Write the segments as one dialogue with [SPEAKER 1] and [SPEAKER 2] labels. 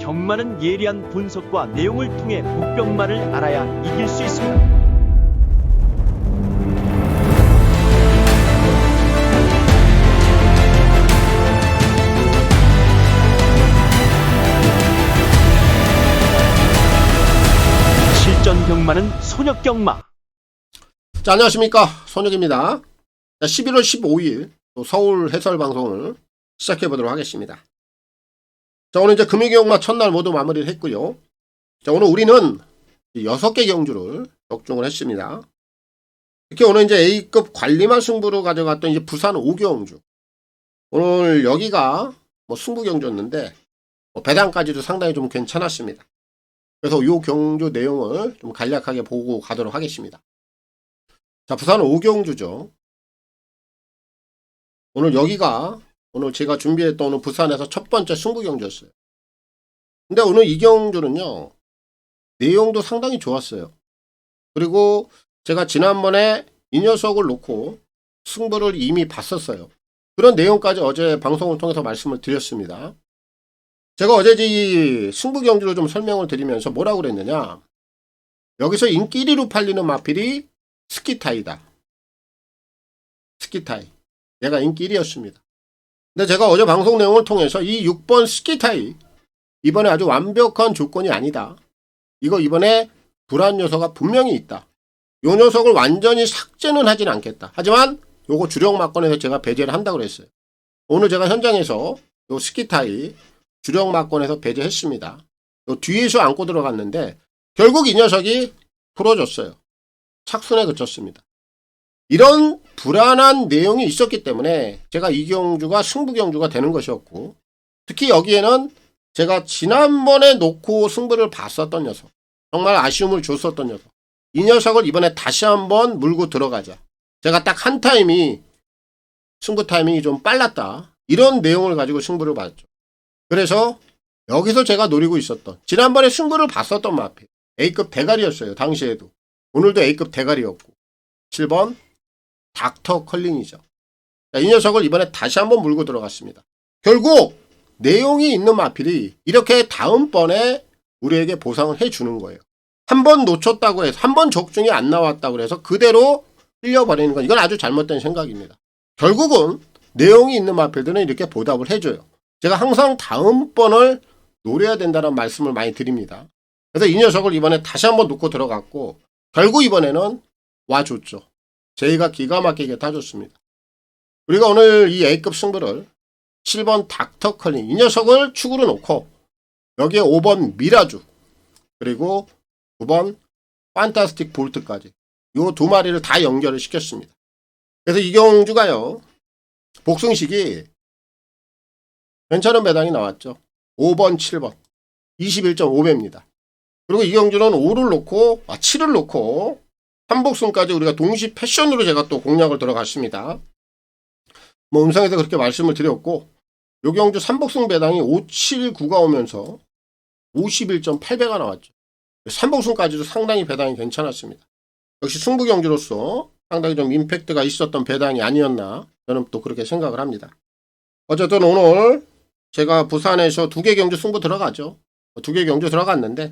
[SPEAKER 1] 경마는 예리한 분석과 내용을 통해 복병마를 알아야 이길 수 있습니다. 실전 경마는 손역 경마.
[SPEAKER 2] 자, 안녕하십니까, 손혁입니다. 자, 11월 15일 또 서울 해설 방송을 시작해 보도록 하겠습니다. 자, 오늘 이제 금요경마 첫날 모두 마무리를 했고요. 자, 오늘 우리는 6개 경주를 적중을 했습니다. 특히 오늘 이제 A급 관리마 승부로 가져갔던 이제 부산 5경주. 오늘 여기가 승부 경주였는데 배당까지도 상당히 좀 괜찮았습니다. 그래서 이 경주 내용을 좀 간략하게 보고 가도록 하겠습니다. 자, 부산 5경주죠. 오늘 여기가 오늘 제가 준비했던 오늘 부산에서 첫 번째 승부 경주였어요. 근데 오늘 이 경주는요, 내용도 상당히 좋았어요. 그리고 제가 지난번에 이 녀석을 놓고 승부를 이미 봤었어요. 그런 내용까지 어제 방송을 통해서 말씀을 드렸습니다. 제가 어제 이 승부 경주를 좀 설명을 드리면서 뭐라고 그랬느냐, 여기서 인기 1위로 팔리는 마필이 스키타이다. 스키타이. 얘가 인기 1위였습니다. 근데 제가 어제 방송 내용을 통해서 이 6번 스키타이, 이번에 아주 완벽한 조건이 아니다. 이거 이번에 불안 요소가 분명히 있다. 요 녀석을 완전히 삭제는 하진 않겠다. 하지만 요거 주력 막건에서 제가 배제를 한다고 그랬어요. 오늘 제가 현장에서 요 스키타이 주력 막건에서 배제했습니다. 요 뒤에서 안고 들어갔는데 결국 이 녀석이 풀어줬어요. 착순에 그쳤습니다. 이런 불안한 내용이 있었기 때문에 제가 이 경주가 승부 경주가 되는 것이었고, 특히 여기에는 제가 지난번에 놓고 승부를 봤었던 녀석, 정말 아쉬움을 줬었던 녀석, 이 녀석을 이번에 다시 한번 물고 들어가자. 제가 딱 한 타임이 승부 타이밍이 좀 빨랐다, 이런 내용을 가지고 승부를 봤죠. 그래서 여기서 제가 노리고 있었던, 지난번에 승부를 봤었던 마필 A급 대가리였어요. 당시에도. 오늘도 A급 대가리였고, 7번 닥터 컬링이죠. 자, 이 녀석을 이번에 다시 한번 물고 들어갔습니다. 결국 내용이 있는 마필이 이렇게 다음번에 우리에게 보상을 해주는 거예요. 한 번 놓쳤다고 해서, 한 번 적중이 안 나왔다고 해서 그대로 흘려버리는 건, 이건 아주 잘못된 생각입니다. 결국은 내용이 있는 마필들은 이렇게 보답을 해줘요. 제가 항상 다음번을 노려야 된다는 말씀을 많이 드립니다. 그래서 이 녀석을 이번에 다시 한번 놓고 들어갔고, 결국 이번에는 와줬죠. 저희가 기가 막히게 타줬습니다. 우리가 오늘 이 A급 승부를 7번 닥터 컬링, 이 녀석을 축으로 놓고 여기에 5번 미라주, 그리고 9번 판타스틱 볼트까지 요 두 마리를 다 연결을 시켰습니다. 그래서 이 경주가요, 복승식이 괜찮은 배당이 나왔죠. 5번 7번 21.5배입니다. 그리고 이 경주는 5를 놓고 7을 놓고 삼복승까지 우리가 동시 패션으로 제가 또 공략을 들어갔습니다. 음성에서 그렇게 말씀을 드렸고, 요 경주 삼복승 배당이 579가 오면서 51.8배가 나왔죠. 삼복승까지도 상당히 배당이 괜찮았습니다. 역시 승부 경주로서 상당히 좀 임팩트가 있었던 배당이 아니었나, 저는 또 그렇게 생각을 합니다. 어쨌든 오늘 제가 부산에서 2개 경주 승부 들어가죠. 2개 경주 들어갔는데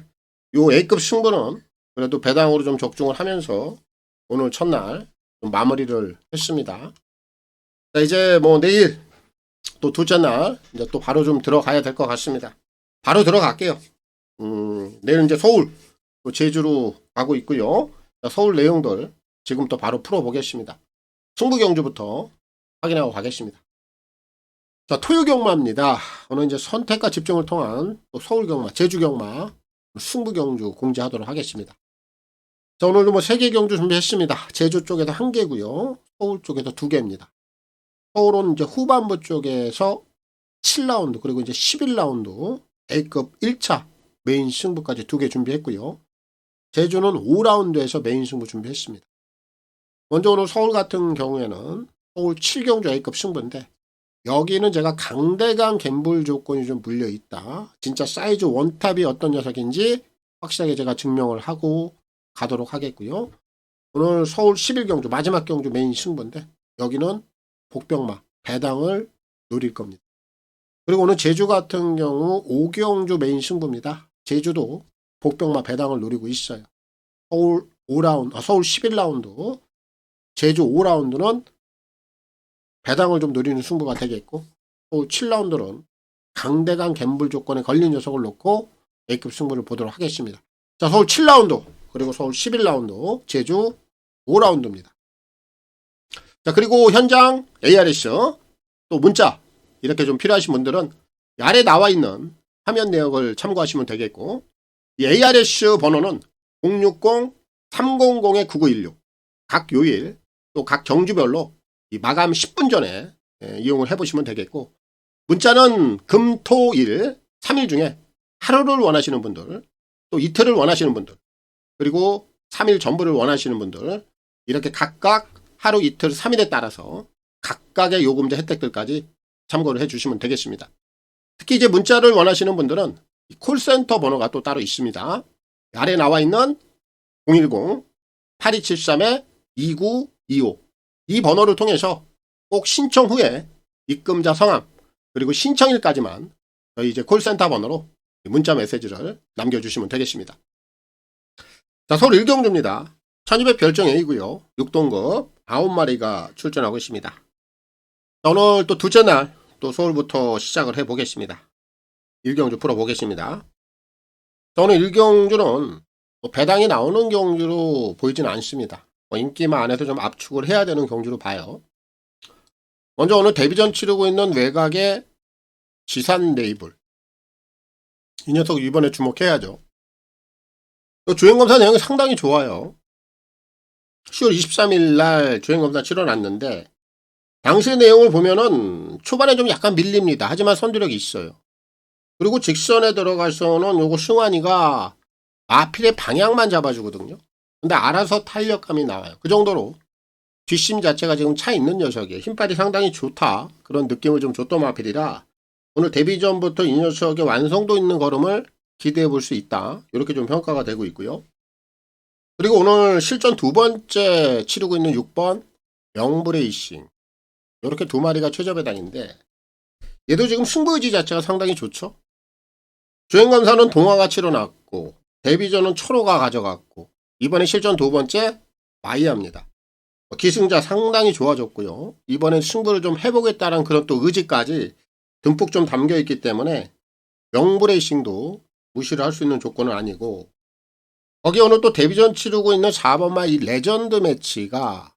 [SPEAKER 2] 요 A급 승부는 그래도 배당으로 좀 적중을 하면서 오늘 첫날 좀 마무리를 했습니다. 자, 이제 내일 또 둘째 날 이제 또 바로 좀 들어가야 될 것 같습니다. 바로 들어갈게요. 내일 이제 서울 또 제주로 가고 있고요. 자, 서울 내용들 지금 또 바로 풀어보겠습니다. 승부 경주부터 확인하고 가겠습니다. 자, 토요 경마입니다. 오늘 이제 선택과 집중을 통한 또 서울 경마, 제주 경마, 승부 경주 공지하도록 하겠습니다. 자, 오늘도 3개 경주 준비했습니다. 제주 쪽에서 1개고요. 서울 쪽에서 2개입니다. 서울은 이제 후반부 쪽에서 7라운드, 그리고 이제 11라운드 A급 1차 메인 승부까지 2개 준비했고요. 제주는 5라운드에서 메인 승부 준비했습니다. 먼저 오늘 서울 같은 경우에는 서울 7경주 A급 승부인데, 여기는 제가 강대강 갬블 조건이 좀 물려있다. 진짜 사이즈 원탑이 어떤 녀석인지 확실하게 제가 증명을 하고 가도록 하겠고요. 오늘 서울 11경주 마지막 경주 메인 승부인데, 여기는 복병마 배당을 노릴 겁니다. 그리고 오늘 제주 같은 경우 오경주 메인 승부입니다. 제주도 복병마 배당을 노리고 있어요. 서울 5라운드, 서울 11라운드, 제주 5라운드는 배당을 좀 노리는 승부가 되겠고, 서울 7라운드는 강대강 갬블 조건에 걸린 녀석을 놓고 A급 승부를 보도록 하겠습니다. 자, 서울 7라운드, 그리고 서울 11라운드, 제주 5라운드입니다. 자, 그리고 현장 ARS, 또 문자, 이렇게 좀 필요하신 분들은 아래 나와 있는 화면 내역을 참고하시면 되겠고, 이 ARS 번호는 060-300-9916, 각 요일, 또 각 경주별로 이 마감 10분 전에 이용을 해보시면 되겠고, 문자는 금, 토, 일 3일 중에 하루를 원하시는 분들, 또 이틀을 원하시는 분들, 그리고 3일 전부를 원하시는 분들, 이렇게 각각 하루, 이틀, 3일에 따라서 각각의 요금제 혜택들까지 참고를 해주시면 되겠습니다. 특히 이제 문자를 원하시는 분들은 콜센터 번호가 또 따로 있습니다. 아래 나와 있는 010-8273-2925, 이 번호를 통해서 꼭 신청 후에 입금자 성함, 그리고 신청일까지만 저희 이제 콜센터 번호로 문자 메시지를 남겨주시면 되겠습니다. 자, 서울 일경주입니다. 1200 별정 A고요. 6동급 9마리가 출전하고 있습니다. 자, 오늘 또 둘째 날 또 서울부터 시작을 해보겠습니다. 일경주 풀어보겠습니다. 자, 오늘 일경주는 배당이 나오는 경주로 보이진 않습니다. 인기만 안에서 좀 압축을 해야 되는 경주로 봐요. 먼저 오늘 데뷔전 치르고 있는 외곽의 지산 네이블, 이 녀석 이번에 주목해야죠. 주행검사 내용이 상당히 좋아요. 10월 23일 날 주행검사 치러놨는데 당시의 내용을 보면은 초반에 좀 약간 밀립니다. 하지만 선두력이 있어요. 그리고 직선에 들어가서는 요거 승환이가 마필의 방향만 잡아주거든요. 근데 알아서 탄력감이 나와요. 그 정도로 뒷심 자체가 지금 차 있는 녀석이에요. 힘빨이 상당히 좋다, 그런 느낌을 좀 줬던 마필이라 오늘 데뷔전부터 이 녀석의 완성도 있는 걸음을 기대해 볼 수 있다, 이렇게 좀 평가가 되고 있고요. 그리고 오늘 실전 두 번째 치르고 있는 6번 명브레이싱, 이렇게 두 마리가 최저배당인데 얘도 지금 승부의지 자체가 상당히 좋죠. 주행검사는 동화가 치러놨고 데뷔전은 초로가 가져갔고 이번에 실전 두 번째 마이야입니다. 기승자 상당히 좋아졌고요. 이번엔 승부를 좀 해보겠다는 그런 또 의지까지 듬뿍 좀 담겨있기 때문에 명브레이싱도 무시를 할 수 있는 조건은 아니고, 거기 오늘 또 데뷔전 치르고 있는 4번마 이 레전드 매치가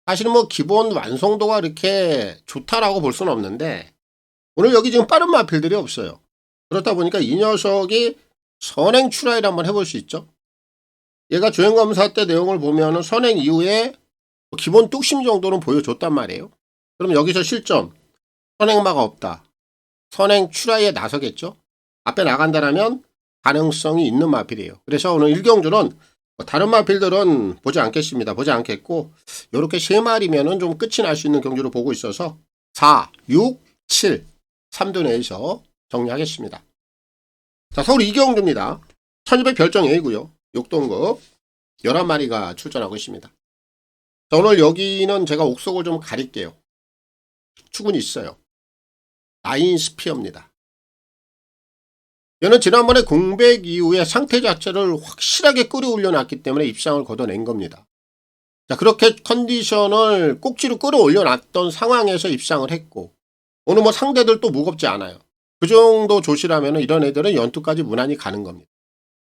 [SPEAKER 2] 사실은 뭐 기본 완성도가 이렇게 좋다라고 볼 수는 없는데 오늘 여기 지금 빠른 마필들이 없어요. 그렇다 보니까 이 녀석이 선행 추라이를 한번 해볼 수 있죠. 얘가 주행검사 때 내용을 보면은 선행 이후에 기본 뚝심 정도는 보여줬단 말이에요. 그럼 여기서 실전, 선행마가 없다, 선행 추라이에 나서겠죠. 앞에 나간다라면 가능성이 있는 마필이에요. 그래서 오늘 일경주는 다른 마필들은 보지 않겠습니다. 보지 않겠고 이렇게 세 마리면은 좀 끝이 날 수 있는 경주로 보고 있어서 4, 6, 7 3두 내에서 정리하겠습니다. 자, 서울 이경주입니다. 1200 별정 A고요. 6동급 11마리가 출전하고 있습니다. 자, 오늘 여기는 제가 옥석을 좀 가릴게요. 축은 있어요. 나인 스피어입니다. 얘는 지난번에 공백 이후에 상태 자체를 확실하게 끌어올려 놨기 때문에 입상을 걷어낸 겁니다. 자, 그렇게 컨디션을 꼭지로 끌어올려 놨던 상황에서 입상을 했고 오늘 뭐 상대들도 무겁지 않아요. 그 정도 조시라면 이런 애들은 연투까지 무난히 가는 겁니다.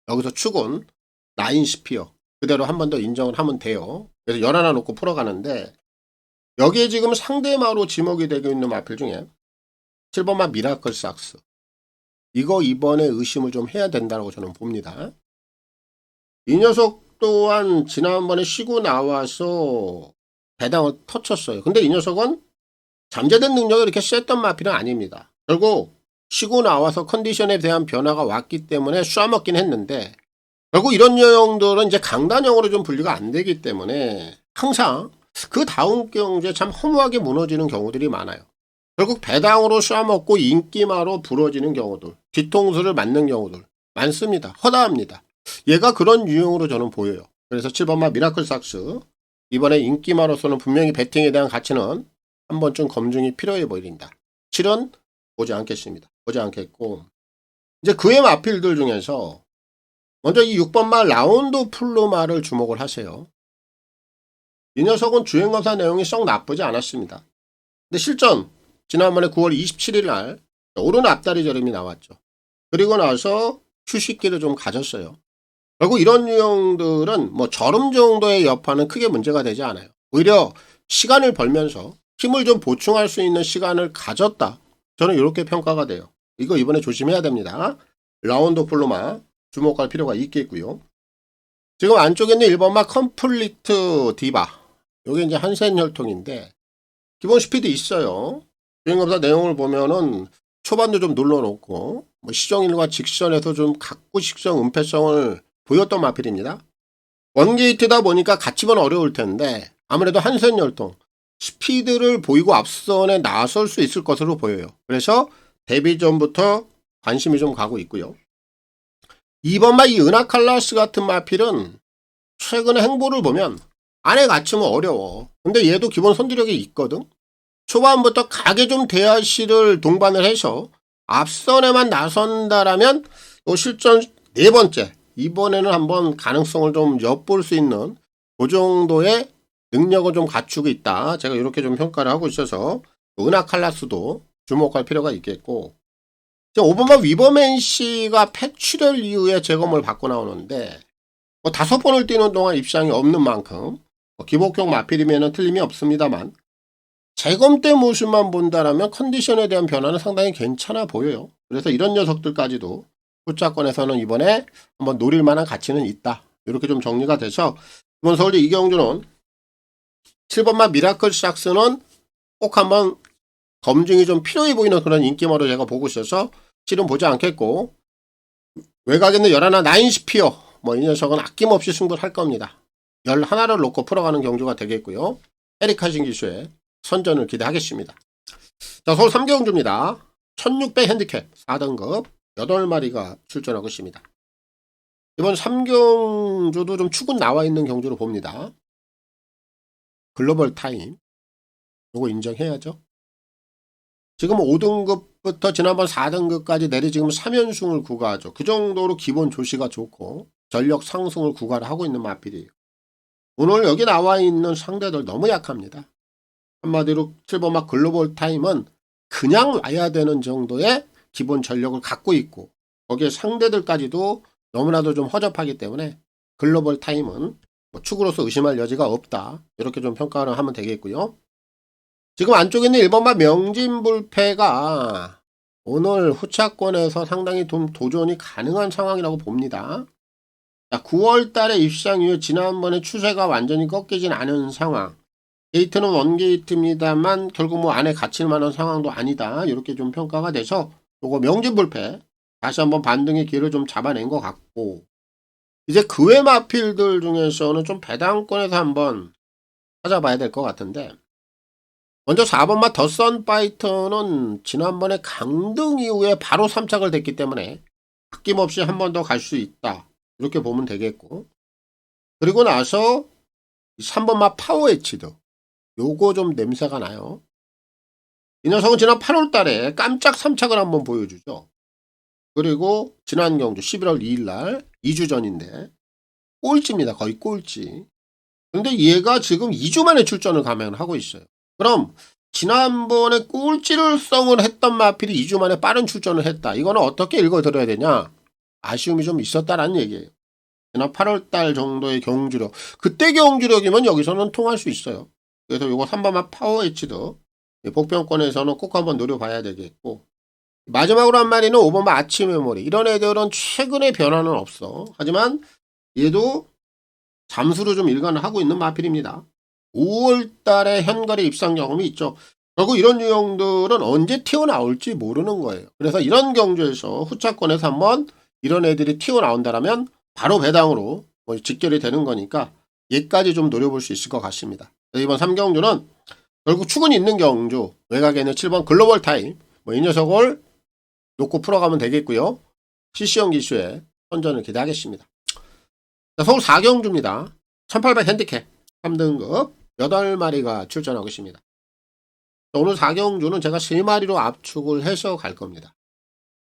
[SPEAKER 2] 여기서 축은 나인 스피어 그대로 한 번 더 인정을 하면 돼요. 그래서 11 놓고 풀어가는데 여기에 지금 상대마로 지목이 되고 있는 마필 중에 7번마 미라클 삭스, 이거 이번에 의심을 좀 해야 된다고 저는 봅니다. 이 녀석 또한 지난번에 쉬고 나와서 배당을 터쳤어요. 근데 이 녀석은 잠재된 능력이 이렇게 셌던 마필은 아닙니다. 결국 쉬고 나와서 컨디션에 대한 변화가 왔기 때문에 쏴먹긴 했는데 결국 이런 유형들은 이제 강단형으로 좀 분리가 안 되기 때문에 항상 그 다음 경주에 참 허무하게 무너지는 경우들이 많아요. 결국 배당으로 쏴먹고 인기마로 부러지는 경우들, 뒤통수를 맞는 경우들 많습니다. 허다합니다. 얘가 그런 유형으로 저는 보여요. 그래서 7번마 미라클 삭스, 이번에 인기마로서는 분명히 배팅에 대한 가치는 한 번쯤 검증이 필요해 보인다. 7은 보지 않겠습니다. 보지 않겠고, 이제 그의 마필들 중에서 먼저 이 6번마 라운드 플루마를 주목을 하세요. 이 녀석은 주행검사 내용이 썩 나쁘지 않았습니다. 근데 실전 지난번에 9월 27일 날 오른 앞다리 저림이 나왔죠. 그리고 나서 휴식기를 좀 가졌어요. 결국 이런 유형들은 뭐 저름 정도의 여파는 크게 문제가 되지 않아요. 오히려 시간을 벌면서 힘을 좀 보충할 수 있는 시간을 가졌다. 저는 이렇게 평가가 돼요. 이거 이번에 조심해야 됩니다. 라운드 플루마 주목할 필요가 있겠고요. 지금 안쪽에 있는 1번마 컴플리트 디바. 이게 이제 한센 혈통인데 기본 스피드 있어요. 주행검사 내용을 보면은 초반도 좀 눌러놓고 뭐 시정일과 직선에서 좀 각구식성 은폐성을 보였던 마필입니다. 원게이트다 보니까 같이 보면 어려울 텐데 아무래도 한센 혈통 스피드를 보이고 앞선에 나설 수 있을 것으로 보여요. 그래서 데뷔 전부터 관심이 좀 가고 있고요. 2번마 이 은하칼라스 같은 마필은 최근에 행보를 보면 안에 갇히면 어려워. 근데 얘도 기본 선두력이 있거든. 초반부터 가게 좀 대하시를 동반을 해서 앞선에만 나선다라면 또 실전 네 번째 이번에는 한번 가능성을 좀 엿볼 수 있는 그 정도의 능력을 좀 갖추고 있다. 제가 이렇게 좀 평가를 하고 있어서 은하칼라스도 주목할 필요가 있겠고, 5번만 위버맨 씨가 패출혈 이후에 재검을 받고 나오는데 뭐 5번을 뛰는 동안 입상이 없는 만큼 기복형 마필이면 틀림이 없습니다만 재검 때 모습만 본다라면 컨디션에 대한 변화는 상당히 괜찮아 보여요. 그래서 이런 녀석들까지도 후차권에서는 이번에 한번 노릴 만한 가치는 있다. 이렇게 좀 정리가 돼서 이번 서울대 이경주는 7번만 미라클 샥스는 꼭 한번 검증이 좀 필요해 보이는 그런 인기모로 제가 보고 있어서 실은 보지 않겠고, 외곽에 있는 11 나인스피어 뭐 이 녀석은 아낌없이 승부를 할 겁니다. 11를 놓고 풀어가는 경주가 되겠고요. 에리카신 기수의 선전을 기대하겠습니다. 자, 서울 3경주입니다. 1600 핸디캡 4등급 8마리가 출전하고 있습니다. 이번 3경주도 좀 축은 나와 있는 경주로 봅니다. 글로벌 타임 요거 인정해야죠. 지금 5등급부터 지난번 4등급까지 내리 지금 3연승을 구가하죠. 그 정도로 기본 조시가 좋고 전력 상승을 구가를 하고 있는 마필이에요. 오늘 여기 나와 있는 상대들 너무 약합니다. 한마디로 7번마 글로벌 타임은 그냥 와야 되는 정도의 기본 전력을 갖고 있고 거기에 상대들까지도 너무나도 좀 허접하기 때문에 글로벌 타임은 뭐 축으로서 의심할 여지가 없다. 이렇게 좀 평가를 하면 되겠고요. 지금 안쪽에 있는 1번마 명진불패가 오늘 후차권에서 상당히 좀 도전이 가능한 상황이라고 봅니다. 9월 달에 입상 이후에 지난번에 추세가 완전히 꺾이진 않은 상황. 게이트는 원게이트입니다만 결국 뭐 안에 갇힐 만한 상황도 아니다. 이렇게 좀 평가가 돼서 요거 명진불패 다시 한번 반등의 기회를 좀 잡아낸 것 같고, 이제 그 외 마필들 중에서는 좀 배당권에서 한번 찾아봐야 될 것 같은데, 먼저 4번마 더 선파이터는 지난번에 강등 이후에 바로 3착을 됐기 때문에 아낌없이 한 번 더 갈 수 있다. 이렇게 보면 되겠고, 그리고 나서 3번마 파워 에치드 요거 좀 냄새가 나요. 이 녀석은 지난 8월 달에 깜짝 3착을 한번 보여주죠. 그리고 지난 경주 11월 2일 날 2주 전인데 꼴찌입니다. 거의 꼴찌. 근데 얘가 지금 2주 만에 출전을 감행하고 있어요. 그럼 지난번에 꼴찌를 성을 했던 마필이 2주 만에 빠른 출전을 했다. 이거는 어떻게 읽어들어야 되냐? 아쉬움이 좀 있었다라는 얘기예요. 지난 8월 달 정도의 경주력. 그때 경주력이면 여기서는 통할 수 있어요. 그래서 이거 3번마 파워 에치드 복병권에서는 꼭 한번 노려봐야 되겠고, 마지막으로 한 마리는 5번마 아치 메모리. 이런 애들은 최근에 변화는 없어. 하지만 얘도 잠수로 좀 일관을 하고 있는 마필입니다. 5월 달에 현갈에 입상 경험이 있죠. 결국 이런 유형들은 언제 튀어나올지 모르는 거예요. 그래서 이런 경주에서 후차권에서 한번 이런 애들이 튀어나온다면 바로 배당으로 뭐 직결이 되는 거니까 얘까지 좀 노려볼 수 있을 것 같습니다. 이번 3경주는 결국 축은 있는 경주, 외곽에 있는 7번 글로벌 타임 뭐 이 녀석을 놓고 풀어가면 되겠고요. CC형 기수의 선전을 기대하겠습니다. 자, 서울 4경주입니다. 1800 핸디캡 3등급 8마리가 출전하고 있습니다. 오늘 4경주는 제가 3마리로 압축을 해서 갈 겁니다.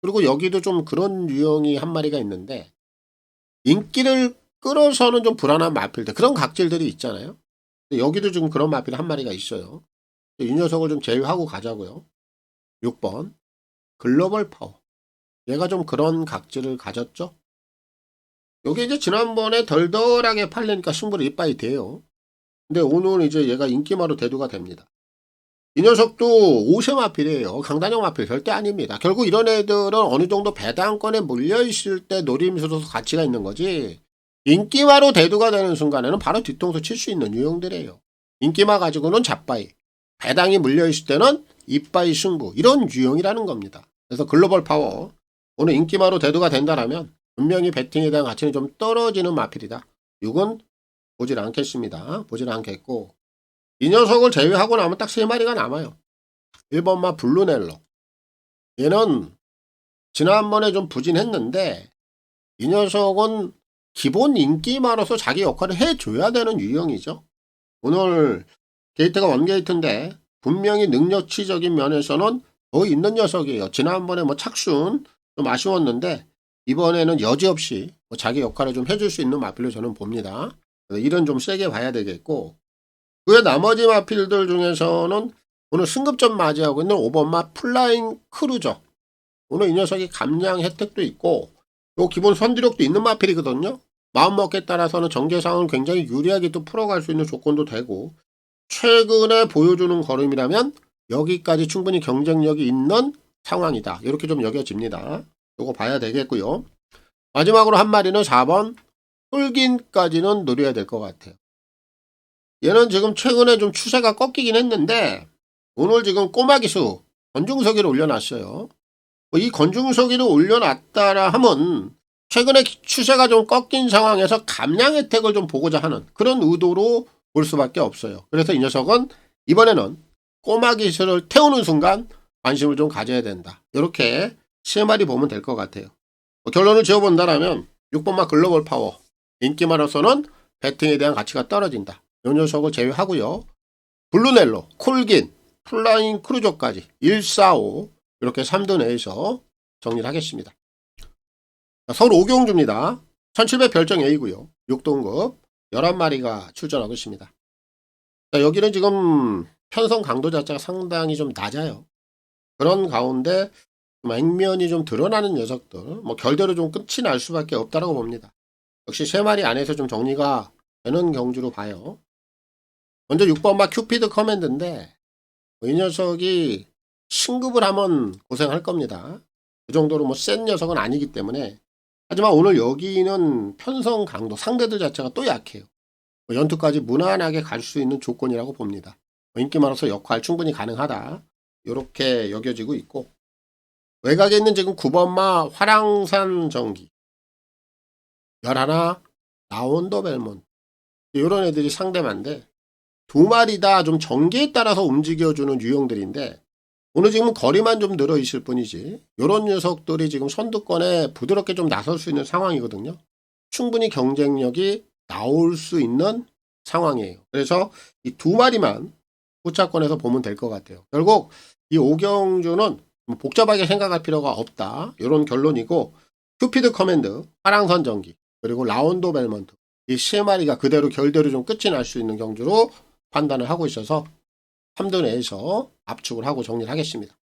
[SPEAKER 2] 그리고 여기도 좀 그런 유형이 한 마리가 있는데 인기를 끌어서는 좀 불안한 마필들 그런 각질들이 있잖아요. 여기도 지금 그런 마필 한 마리가 있어요. 이 녀석을 좀 제외하고 가자고요. 6번 글로벌 파워. 얘가 좀 그런 각질을 가졌죠. 여기 이제 지난번에 덜덜하게 팔리니까 승부를 이빠이 돼요. 근데 오늘 이제 얘가 인기마로 대두가 됩니다. 이 녀석도 5세 마필이에요. 강단형 마필 절대 아닙니다. 결국 이런 애들은 어느 정도 배당권에 몰려있을 때 노림수로서 가치가 있는 거지 인기마로 대두가 되는 순간에는 바로 뒤통수 칠 수 있는 유형들이에요. 인기마 가지고는 잡바이, 배당이 물려있을 때는 이빠이 승부 이런 유형이라는 겁니다. 그래서 글로벌 파워 오늘 인기마로 대두가 된다면 분명히 배팅에 대한 가치는 좀 떨어지는 마필이다. 이건 보질 않겠습니다. 보질 않겠고 이 녀석을 제외하고 나면 딱 3마리가 남아요. 1번마 블루넬로. 얘는 지난번에 좀 부진했는데 이 녀석은 기본 인기마로서 자기 역할을 해줘야 되는 유형이죠. 오늘 게이트가 원게이트인데 분명히 능력치적인 면에서는 더 있는 녀석이에요. 지난번에 뭐 착순 좀 아쉬웠는데 이번에는 여지없이 자기 역할을 좀 해줄 수 있는 마필로 저는 봅니다. 이런 좀 세게 봐야 되겠고 그 나머지 마필들 중에서는 오늘 승급전 맞이하고 있는 5번마 플라잉 크루저. 오늘 이 녀석이 감량 혜택도 있고 요 기본 선두력도 있는 마필이거든요. 마음먹기에 따라서는 정제상은 굉장히 유리하게 또 풀어갈 수 있는 조건도 되고 최근에 보여주는 걸음이라면 여기까지 충분히 경쟁력이 있는 상황이다. 이렇게 좀 여겨집니다. 요거 봐야 되겠고요. 마지막으로 한 마리는 4번 홀긴까지는 노려야 될 것 같아요. 얘는 지금 최근에 좀 추세가 꺾이긴 했는데 오늘 지금 꼬마기수 건중석이를 올려놨어요. 이 건중석이를 올려놨다라 하면 최근에 추세가 좀 꺾인 상황에서 감량 혜택을 좀 보고자 하는 그런 의도로 볼 수밖에 없어요. 그래서 이 녀석은 이번에는 꼬마기수를 태우는 순간 관심을 좀 가져야 된다. 이렇게 3마리 보면 될 것 같아요. 결론을 지어본다면 6번마 글로벌 파워 인기만으로서는 배팅에 대한 가치가 떨어진다. 이 녀석을 제외하고요. 블루넬로, 콜긴, 플라잉 크루저까지 145 이렇게 3등 내에서 정리를 하겠습니다. 서울 5경주입니다. 1700 별정 A고요. 6등급 11마리가 출전하고 있습니다. 여기는 지금 편성 강도 자체가 상당히 좀 낮아요. 그런 가운데 액면이 좀 드러나는 녀석들 뭐 결대로 좀 끝이 날 수밖에 없다고 봅니다. 역시 3마리 안에서 좀 정리가 되는 경주로 봐요. 먼저 6번마 큐피드 커맨드인데 이 녀석이 승급을 하면 고생할 겁니다. 그 정도로 뭐 센 녀석은 아니기 때문에 하지만 오늘 여기는 편성 강도 상대들 자체가 또 약해요. 연투까지 무난하게 갈 수 있는 조건이라고 봅니다. 인기 많아서 역할 충분히 가능하다. 이렇게 여겨지고 있고 외곽에 있는 지금 9번마 화랑산 전기 11 라운더 벨몬 이런 애들이 상대만데 2마리 다 좀 전개에 따라서 움직여주는 유형들인데 오늘 지금 거리만 좀 늘어 있을 뿐이지 이런 녀석들이 지금 선두권에 부드럽게 좀 나설 수 있는 상황이거든요. 충분히 경쟁력이 나올 수 있는 상황이에요. 그래서 이 2마리만 후차권에서 보면 될 것 같아요. 결국 이 5경주는 복잡하게 생각할 필요가 없다. 이런 결론이고 큐피드 커맨드, 화랑선 전기, 그리고 라운드 벨먼트 이 3마리가 그대로 결대로 좀 끝이 날 수 있는 경주로 판단을 하고 있어서 3등 내에서 압축을 하고 정리를 하겠습니다.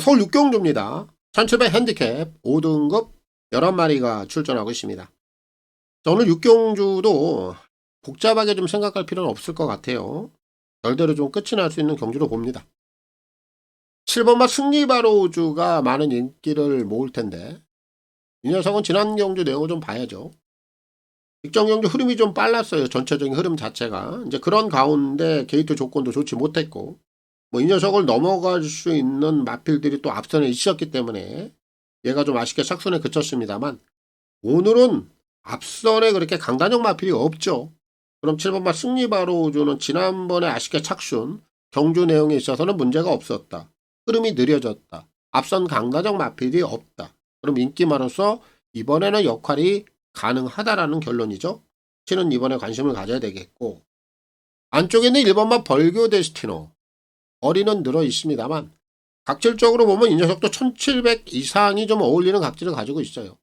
[SPEAKER 2] 서울 6경주입니다. 1700 핸디캡 5등급 11마리가 출전하고 있습니다. 오늘 6경주도 복잡하게 좀 생각할 필요는 없을 것 같아요. 결대로 좀 끝이 날 수 있는 경주로 봅니다. 7번마 승리바로우주가 많은 인기를 모을 텐데 이 녀석은 지난 경주 내용을 좀 봐야죠. 직전 경주 흐름이 좀 빨랐어요. 전체적인 흐름 자체가. 이제 그런 가운데 게이트 조건도 좋지 못했고 뭐 이 녀석을 넘어갈 수 있는 마필들이 또 앞선에 있었기 때문에 얘가 좀 아쉽게 싹손에 그쳤습니다만 오늘은 앞선에 그렇게 강단형 마필이 없죠. 그럼 7번마 승리바로우주는 지난번에 아쉽게 착순 경주 내용에 있어서는 문제가 없었다. 흐름이 느려졌다. 앞선 강단형 마필이 없다. 그럼 인기마로서 이번에는 역할이 가능하다라는 결론이죠. 치는 이번에 관심을 가져야 되겠고 안쪽에 있는 1번마 벌교 데스티노 거리는 늘어 있습니다만 각질적으로 보면 이 녀석도 1700 이상이 좀 어울리는 각질을 가지고 있어요.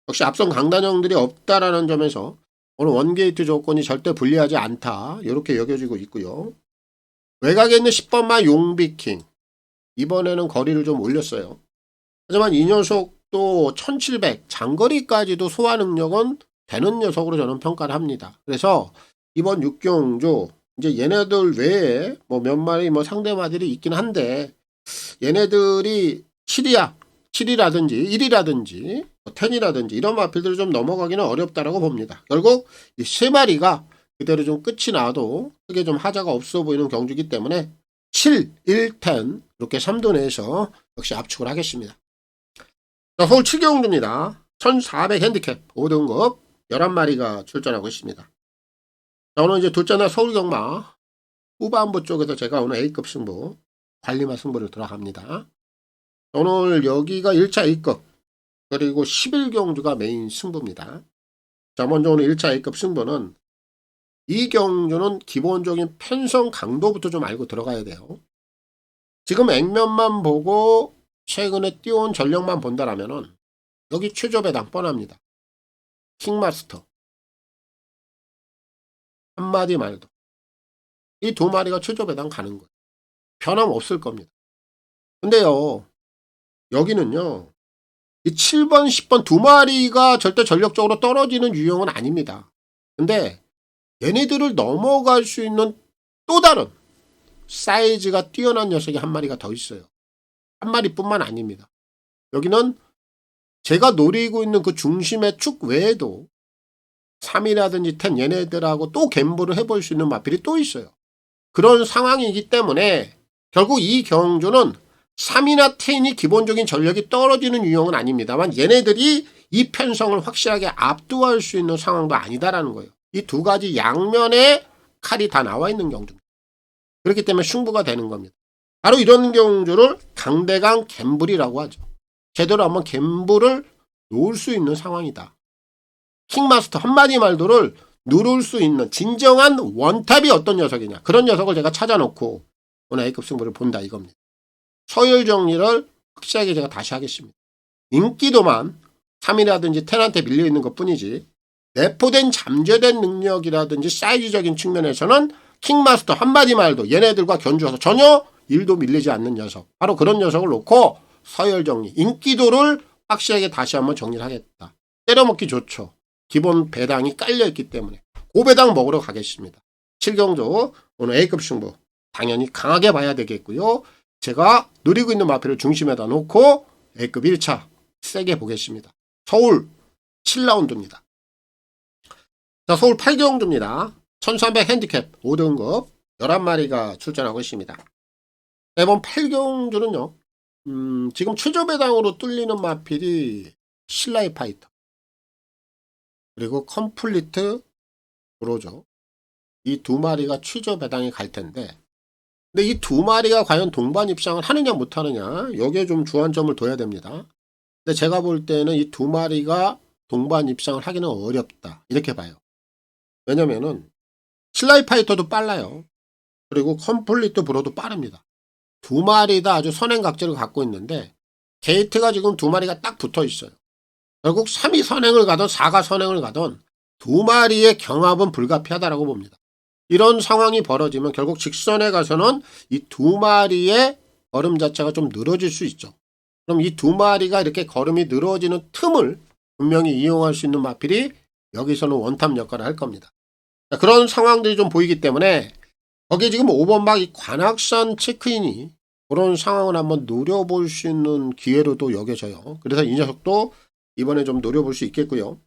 [SPEAKER 2] 역시 앞선 강단형들이 없다라는 점에서 오늘 원게이트 조건이 절대 불리하지 않다 이렇게 여겨지고 있고요. 외곽에 있는 10번마 용비킹 이번에는 거리를 좀 올렸어요. 하지만 이 녀석도 1700 장거리까지도 소화 능력은 되는 녀석으로 저는 평가를 합니다. 그래서 이번 6경주 이제 얘네들 외에 뭐 몇 마리 뭐 상대마들이 있긴 한데 얘네들이 7이라든지 1이라든지 10이라든지 이런 마필들을 좀 넘어가기는 어렵다라고 봅니다. 결국 이 세 마리가 그대로 좀 끝이 나도 크게 좀 하자가 없어 보이는 경주이기 때문에 7, 1, 10 이렇게 3도 내에서 역시 압축을 하겠습니다. 자, 서울 7경주입니다. 1400 핸디캡 5등급 11마리가 출전하고 있습니다. 자, 오늘 이제 둘째 날 서울 경마 후반부 쪽에서 제가 오늘 A급 승부 관리마 승부를 들어갑니다. 오늘 여기가 1차 A급 그리고 11경주가 메인 승부입니다. 자, 먼저 오늘 1차 A급 승부는 이 경주는 기본적인 편성 강도부터 좀 알고 들어가야 돼요. 지금 액면만 보고 최근에 띄워온 전력만 본다라면은 여기 최저배당 뻔합니다. 킹마스터 한마디 말도 이 두 마리가 최저배당 가는 거예요. 변함없을 겁니다. 근데요 여기는요 이 7번 10번 두 마리가 절대 전력적으로 떨어지는 유형은 아닙니다. 근데 얘네들을 넘어갈 수 있는 또 다른 사이즈가 뛰어난 녀석이 한 마리가 더 있어요. 한 마리뿐만 아닙니다. 여기는 제가 노리고 있는 그 중심의 축 외에도 3이라든지 10 얘네들하고 또 갬블을 해볼 수 있는 마필이 또 있어요. 그런 상황이기 때문에 결국 이 경주는 3이나 10이 기본적인 전력이 떨어지는 유형은 아닙니다만 얘네들이 이 편성을 확실하게 압도할 수 있는 상황도 아니다라는 거예요. 이 두 가지 양면에 칼이 다 나와 있는 경주입니다. 그렇기 때문에 승부가 되는 겁니다. 바로 이런 경주를 강대강 갬블이라고 하죠. 제대로 한번 갬블을 놓을 수 있는 상황이다. 킹마스터 한마디 말도를 누를 수 있는 진정한 원탑이 어떤 녀석이냐. 그런 녀석을 제가 찾아놓고 오늘 A급 승부를 본다 이겁니다. 서열 정리를 확실하게 제가 다시 하겠습니다. 인기도만 3이라든지 10한테 밀려있는 것 뿐이지 내포된 잠재된 능력이라든지 사이즈적인 측면에서는 킹마스터 한마디 말도 얘네들과 견주어서 전혀 일도 밀리지 않는 녀석. 바로 그런 녀석을 놓고 서열 정리, 인기도를 확실하게 다시 한번 정리를 하겠다. 때려먹기 좋죠. 기본 배당이 깔려있기 때문에 고배당 먹으러 가겠습니다. 7경주 오늘 A급 승부 당연히 강하게 봐야 되겠고요. 제가 노리고 있는 마필을 중심에다 놓고 A급 1차 세게 보겠습니다. 서울 7라운드입니다. 자, 서울 8경주입니다. 1300 핸디캡 5등급 11마리가 출전하고 있습니다. 이번 8경주는요. 지금 최저배당으로 뚫리는 마필이 신라이 파이터 그리고 컴플리트 브로죠. 이 두 마리가 최저배당이 갈 텐데 근데 이 두 마리가 과연 동반 입상을 하느냐 못하느냐 여기에 좀 주안점을 둬야 됩니다. 근데 제가 볼 때는 이 두 마리가 동반 입상을 하기는 어렵다 이렇게 봐요. 왜냐면은 신라이 파이터도 빨라요. 그리고 컴플리트 브로도 빠릅니다. 두 마리 다 아주 선행각질을 갖고 있는데 게이트가 지금 두 마리가 딱 붙어 있어요. 결국 3위 선행을 가든 4가 선행을 가든 두 마리의 경합은 불가피하다라고 봅니다. 이런 상황이 벌어지면 결국 직선에 가서는 이 두 마리의 걸음 자체가 좀 늘어질 수 있죠. 그럼 이 두 마리가 이렇게 걸음이 늘어지는 틈을 분명히 이용할 수 있는 마필이 여기서는 원탑 역할을 할 겁니다. 그런 상황들이 좀 보이기 때문에 거기에 지금 5번 막 이 관악산 체크인이 그런 상황을 한번 노려볼 수 있는 기회로도 여겨져요. 그래서 이 녀석도 이번에 좀 노려볼 수 있겠고요.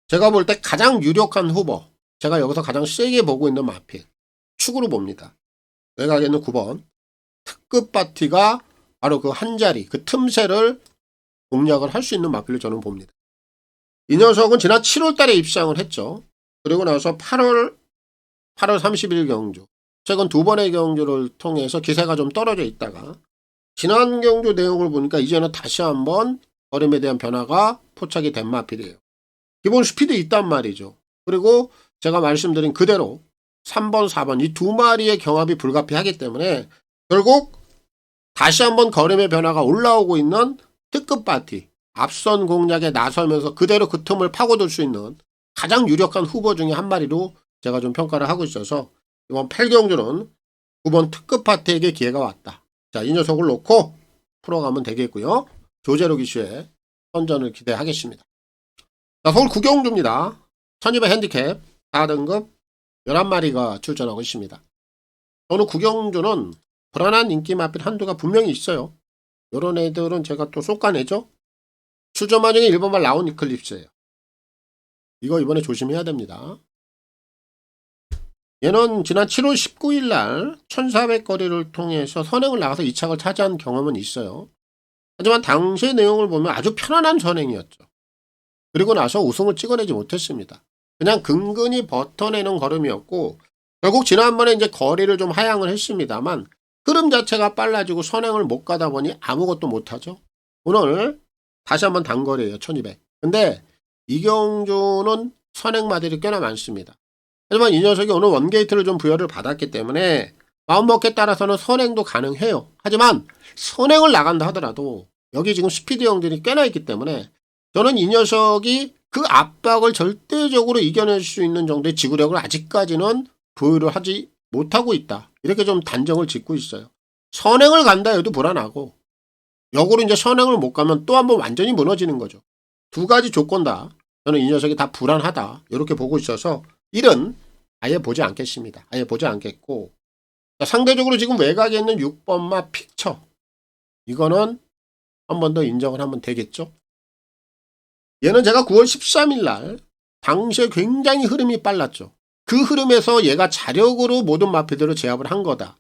[SPEAKER 2] 제가 볼 때 가장 유력한 후보, 제가 여기서 가장 세게 보고 있는 마필, 축으로 봅니다. 외곽에 있는 9번, 특급 파티가 바로 그 한 자리, 그 틈새를 공략을 할 수 있는 마필을 저는 봅니다. 이 녀석은 지난 7월 달에 입상을 했죠. 그리고 나서 8월 30일 경주, 최근 두 번의 경주를 통해서 기세가 좀 떨어져 있다가 지난 경주 내용을 보니까 이제는 다시 한번 걸음에 대한 변화가 포착이 된 마필이에요. 기본 스피드 있단 말이죠. 그리고 제가 말씀드린 그대로 3번, 4번 이 두 마리의 경합이 불가피하기 때문에 결국 다시 한번 걸음의 변화가 올라오고 있는 특급 파티, 앞선 공략에 나서면서 그대로 그 틈을 파고들 수 있는 가장 유력한 후보 중에 한 마리로 제가 좀 평가를 하고 있어서 이번 8경주는 9번 특급 파티에게 기회가 왔다. 자, 이 녀석을 놓고 풀어가면 되겠고요. 조제로 기수의 선전을 기대하겠습니다. 자, 서울 9경주입니다. 1200 핸디캡 4등급 11마리가 출전하고 있습니다. 오늘 9경주는 불안한 인기 마필 한두가 분명히 있어요. 이런 애들은 제가 또 쏟아내죠. 출전마 중에 1번만 라운 이클립스예요. 이거 이번에 조심해야 됩니다. 얘는 지난 7월 19일 날 1400거리를 통해서 선행을 나가서 2착을 차지한 경험은 있어요. 하지만 당시의 내용을 보면 아주 편안한 선행이었죠. 그리고 나서 우승을 찍어내지 못했습니다. 그냥 근근히 버텨내는 걸음이었고 결국 지난번에 이제 거리를 좀 하향을 했습니다만 흐름 자체가 빨라지고 선행을 못 가다 보니 아무것도 못하죠. 오늘 다시 한번 단거리예요. 1200. 근데 이경주는 선행 마들이 꽤나 많습니다. 하지만 이 녀석이 오늘 원게이트를 좀 부여를 받았기 때문에 마음먹기에 따라서는 선행도 가능해요. 하지만 선행을 나간다 하더라도 여기 지금 스피드 형들이 꽤나 있기 때문에 저는 이 녀석이 그 압박을 절대적으로 이겨낼 수 있는 정도의 지구력을 아직까지는 부여를 하지 못하고 있다. 이렇게 좀 단정을 짓고 있어요. 선행을 간다 해도 불안하고 역으로 이제 선행을 못 가면 또 한번 완전히 무너지는 거죠. 두 가지 조건 다 저는 이 녀석이 다 불안하다. 이렇게 보고 있어서 1은 아예 보지 않겠습니다. 아예 보지 않겠고 상대적으로 지금 외곽에 있는 6번마 픽처 이거는 한 번 더 인정을 하면 되겠죠. 얘는 제가 9월 13일 날 당시에 굉장히 흐름이 빨랐죠. 그 흐름에서 얘가 자력으로 모든 마피들을 제압을 한 거다.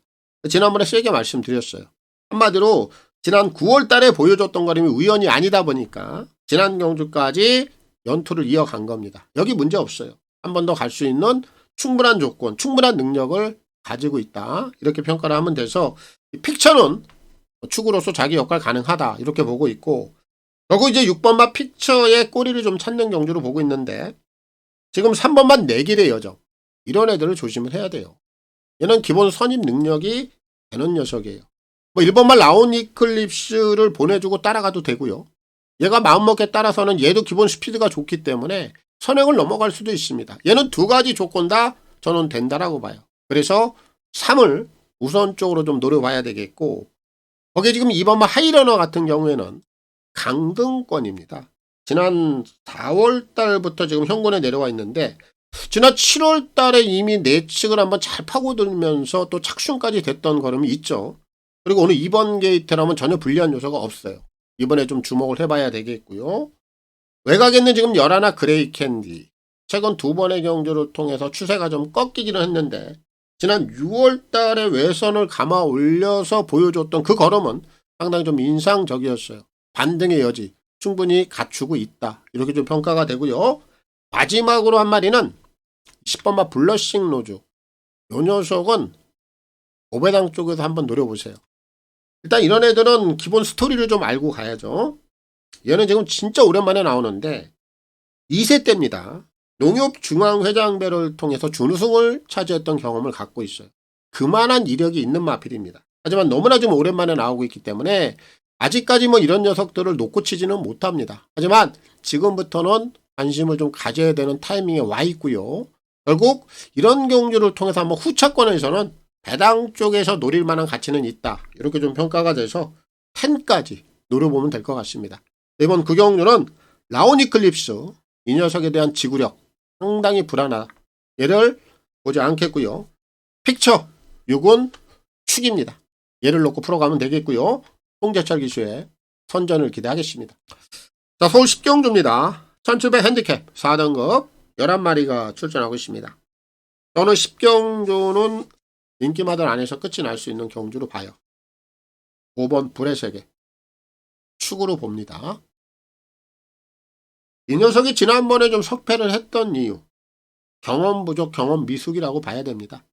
[SPEAKER 2] 지난번에 세게 말씀드렸어요. 한마디로 지난 9월 달에 보여줬던 거림이 우연이 아니다 보니까 지난 경주까지 연투를 이어간 겁니다. 여기 문제 없어요. 한 번 더 갈 수 있는 충분한 조건, 충분한 능력을 가지고 있다. 이렇게 평가를 하면 돼서 픽처는 축으로서 자기 역할 가능하다. 이렇게 보고 있고 결국 이제 6번마 픽처의 꼬리를 좀 찾는 경주로 보고 있는데 지금 3번만 내길의 여정. 이런 애들을 조심을 해야 돼요. 얘는 기본 선임 능력이 되는 녀석이에요. 뭐 1번만 라운 이클립스를 보내주고 따라가도 되고요. 얘가 마음먹기에 따라서는 얘도 기본 스피드가 좋기 때문에 선행을 넘어갈 수도 있습니다. 얘는 두 가지 조건 다 저는 된다라고 봐요. 그래서 3을 우선적으로 좀 노려봐야 되겠고 거기에 지금 2번만 하이러너 같은 경우에는 강등권입니다. 지난 4월 달부터 지금 현군에 내려와 있는데 지난 7월 달에 이미 내측을 한번 잘 파고들면서 또 착순까지 됐던 걸음이 있죠. 그리고 오늘 2번 게이트라면 전혀 불리한 요소가 없어요. 이번에 좀 주목을 해봐야 되겠고요. 외곽에는 지금 열하나 그레이 캔디. 최근 두 번의 경주를 통해서 추세가 좀 꺾이기는 했는데 지난 6월 달에 외선을 감아 올려서 보여줬던 그 걸음은 상당히 좀 인상적이었어요. 반등의 여지 충분히 갖추고 있다. 이렇게 좀 평가가 되고요. 마지막으로 한 마리는 10번마 블러싱 로즈. 요 녀석은 오배당 쪽에서 한번 노려보세요. 일단 이런 애들은 기본 스토리를 좀 알고 가야죠. 얘는 지금 진짜 오랜만에 나오는데 2세 때입니다. 농협중앙회장배를 통해서 준우승을 차지했던 경험을 갖고 있어요. 그만한 이력이 있는 마필입니다. 하지만 너무나 좀 오랜만에 나오고 있기 때문에 아직까지 뭐 이런 녀석들을 놓고 치지는 못합니다. 하지만 지금부터는 관심을 좀 가져야 되는 타이밍에 와 있고요. 결국 이런 경주를 통해서 한번 후차권에서는 배당 쪽에서 노릴 만한 가치는 있다. 이렇게 좀 평가가 돼서 10까지 노려보면 될 것 같습니다. 이번 9경주는 라온 이클립스 이 녀석에 대한 지구력 상당히 불안하다. 얘를 보지 않겠고요. 픽처 6은 축입니다. 얘를 놓고 풀어가면 되겠고요. 홍재철 기수의 선전을 기대하겠습니다. 자, 서울 10경주입니다. 1700 핸디캡 4등급 11마리가 출전하고 있습니다. 저는 10경주는 인기마들 안에서 끝이 날 수 있는 경주로 봐요. 5번 불의 세계 축으로 봅니다. 이 녀석이 지난번에 좀 석패를 했던 이유 경험 부족, 경험 미숙이라고 봐야 됩니다.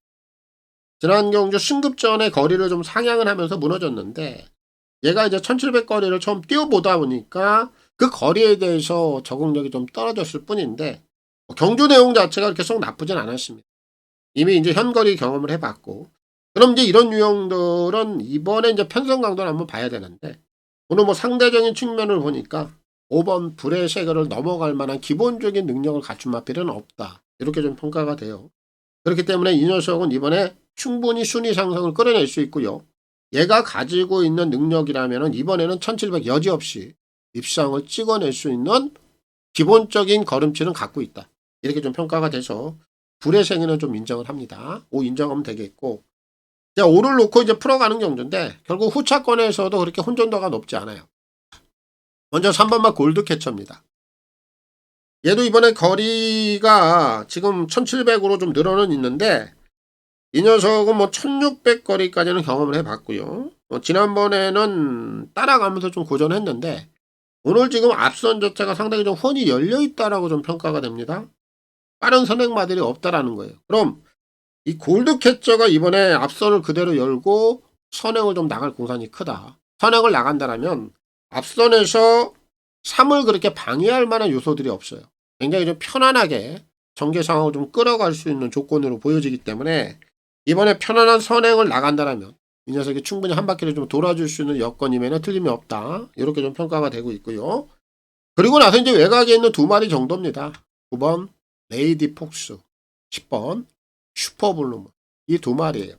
[SPEAKER 2] 지난 경주 승급전에 거리를 좀 상향을 하면서 무너졌는데 얘가 이제 1700거리를 처음 뛰어보다 보니까 그 거리에 대해서 적응력이 좀 떨어졌을 뿐인데 경주 내용 자체가 그렇게 썩 나쁘진 않았습니다. 이미 이제 현거리 경험을 해봤고 그럼 이제 이런 유형들은 이번에 이제 편성 강도를 한번 봐야 되는데, 오늘 뭐 상대적인 측면을 보니까 5번 불의 세계를 넘어갈 만한 기본적인 능력을 갖춘 마필은 없다. 이렇게 좀 평가가 돼요. 그렇기 때문에 이 녀석은 이번에 충분히 순위 상승을 끌어낼 수 있고요. 얘가 가지고 있는 능력이라면 이번에는 1700 여지없이 입상을 찍어낼 수 있는 기본적인 걸음치는 갖고 있다. 이렇게 좀 평가가 돼서 불의 생에는 좀 인정을 합니다. 5 인정하면 되겠고, 자, 5를 놓고 이제 풀어가는 경주인데 결국 후차권에서도 그렇게 혼전도가 높지 않아요. 먼저 3번마 골드캐쳐입니다. 얘도 이번에 거리가 지금 1700으로 좀 늘어는 있는데, 이 녀석은 뭐 1600 거리까지는 경험을 해봤고요. 지난번에는 따라가면서 좀 고전했는데, 오늘 지금 앞선 자체가 상당히 좀 훤히 열려있다라고 좀 평가가 됩니다. 빠른 선행마들이 없다라는 거예요. 그럼 이 골드캐쳐가 이번에 앞선을 그대로 열고 선행을 좀 나갈 공산이 크다. 선행을 나간다라면 앞선에서 3을 그렇게 방해할 만한 요소들이 없어요. 굉장히 좀 편안하게 전개 상황을 좀 끌어갈 수 있는 조건으로 보여지기 때문에 이번에 편안한 선행을 나간다라면 이 녀석이 충분히 한 바퀴를 좀 돌아줄 수 있는 여건이면 틀림이 없다. 이렇게 좀 평가가 되고 있고요. 그리고 나서 이제 외곽에 있는 두 마리 정도입니다. 9번 레이디 폭스, 10번 슈퍼블루문. 이 두 마리예요.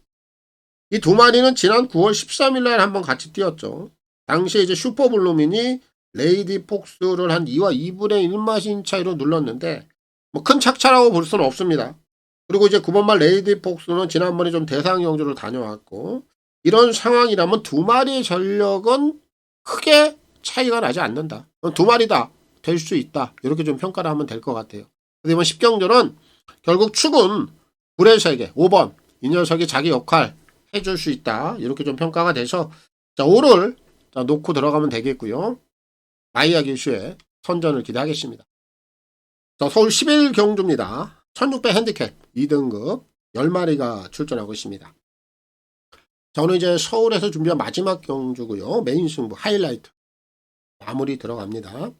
[SPEAKER 2] 이 두 마리는 지난 9월 13일 날 한번 같이 뛰었죠. 당시에 이제 슈퍼블루민이 레이디 폭스를 한 2와 2분의 1마신 차이로 눌렀는데 뭐 큰 착차라고 볼 수는 없습니다. 그리고 이제 9번말 레이디 폭스는 지난번에 좀 대상 경주를 다녀왔고, 이런 상황이라면 두 마리의 전력은 크게 차이가 나지 않는다. 두 마리다 될 수 있다. 이렇게 좀 평가를 하면 될 것 같아요. 근데 이번 10경주는 결국 축은 불의 세계 5번 이 녀석이 자기 역할 해줄 수 있다. 이렇게 좀 평가가 돼서 자 5를 자, 놓고 들어가면 되겠고요. 마이야 기슈의 선전을 기대하겠습니다. 자, 서울 11경주입니다. 1600 핸디캡 2등급 10마리가 출전하고 있습니다. 자, 오늘 이제 서울에서 준비한 마지막 경주고요. 메인 승부 하이라이트 마무리 들어갑니다.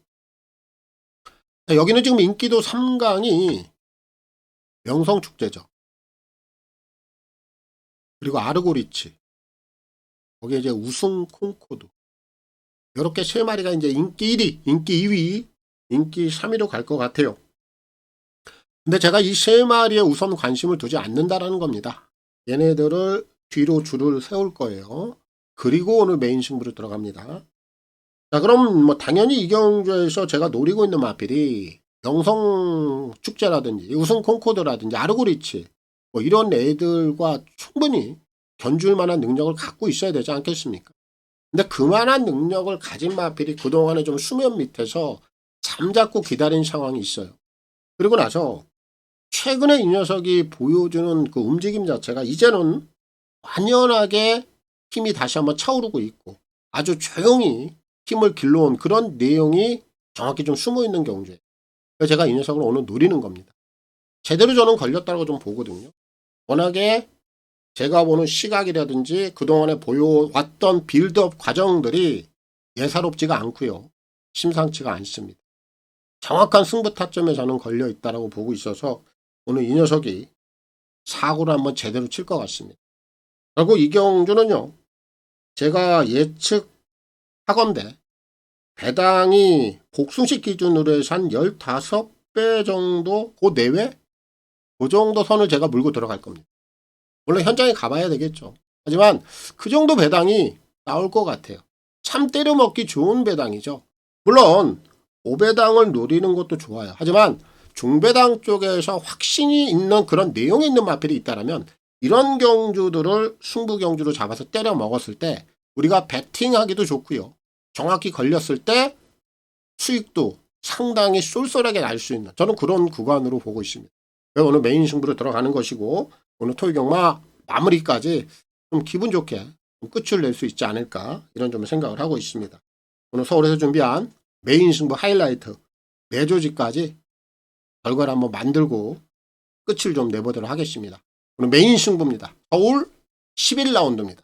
[SPEAKER 2] 자, 여기는 지금 인기도 3강이 명성축제죠. 그리고 아르고리치, 거기에 이제 우승 콩코드, 이렇게 세 마리가 이제 인기 1위, 인기 2위, 인기 3위로 갈 것 같아요. 근데 제가 이 세 마리에 우선 관심을 두지 않는다라는 겁니다. 얘네들을 뒤로 줄을 세울 거예요. 그리고 오늘 메인 승부로 들어갑니다. 자, 그럼 뭐 당연히 이 경주에서 제가 노리고 있는 마필이 명성축제라든지 우승 콩코드라든지 아르고리치, 뭐 이런 애들과 충분히 견줄 만한 능력을 갖고 있어야 되지 않겠습니까? 근데 그만한 능력을 가진 마필이 그동안에 좀 수면 밑에서 잠자코 기다린 상황이 있어요. 그리고 나서 최근에 이 녀석이 보여주는 그 움직임 자체가 이제는 완연하게 힘이 다시 한번 차오르고 있고 아주 조용히 힘을 길러온 그런 내용이 정확히 좀 숨어있는 경주예요. 그래서 제가 이 녀석을 오늘 노리는 겁니다. 제대로 저는 걸렸다고 좀 보거든요. 워낙에 제가 보는 시각이라든지 그동안에 보여왔던 빌드업 과정들이 예사롭지가 않고요. 심상치가 않습니다. 정확한 승부 타점에 저는 걸려있다고 보고 있어서 오늘 이 녀석이 사고를 한번 제대로 칠 것 같습니다. 그리고 이 경주는요. 제가 예측하건대 배당이 복숭식 기준으로 해서 한 15배 정도 그 내외? 그 정도 선을 제가 물고 들어갈 겁니다. 물론 현장에 가봐야 되겠죠. 하지만 그 정도 배당이 나올 것 같아요. 참 때려먹기 좋은 배당이죠. 물론 5배당을 노리는 것도 좋아요. 하지만 중배당 쪽에서 확신이 있는 그런 내용이 있는 마필이 있다면 이런 경주들을 승부 경주로 잡아서 때려 먹었을 때 우리가 배팅하기도 좋고요. 정확히 걸렸을 때 수익도 상당히 쏠쏠하게 날 수 있는 저는 그런 구간으로 보고 있습니다. 오늘 메인 승부로 들어가는 것이고 오늘 토요경마 마무리까지 좀 기분 좋게 좀 끝을 낼 수 있지 않을까 이런 좀 생각을 하고 있습니다. 오늘 서울에서 준비한 메인 승부 하이라이트 매조지까지 결과를 한번 만들고 끝을 좀 내보도록 하겠습니다. 오늘 메인 승부입니다. 서울 11라운드입니다.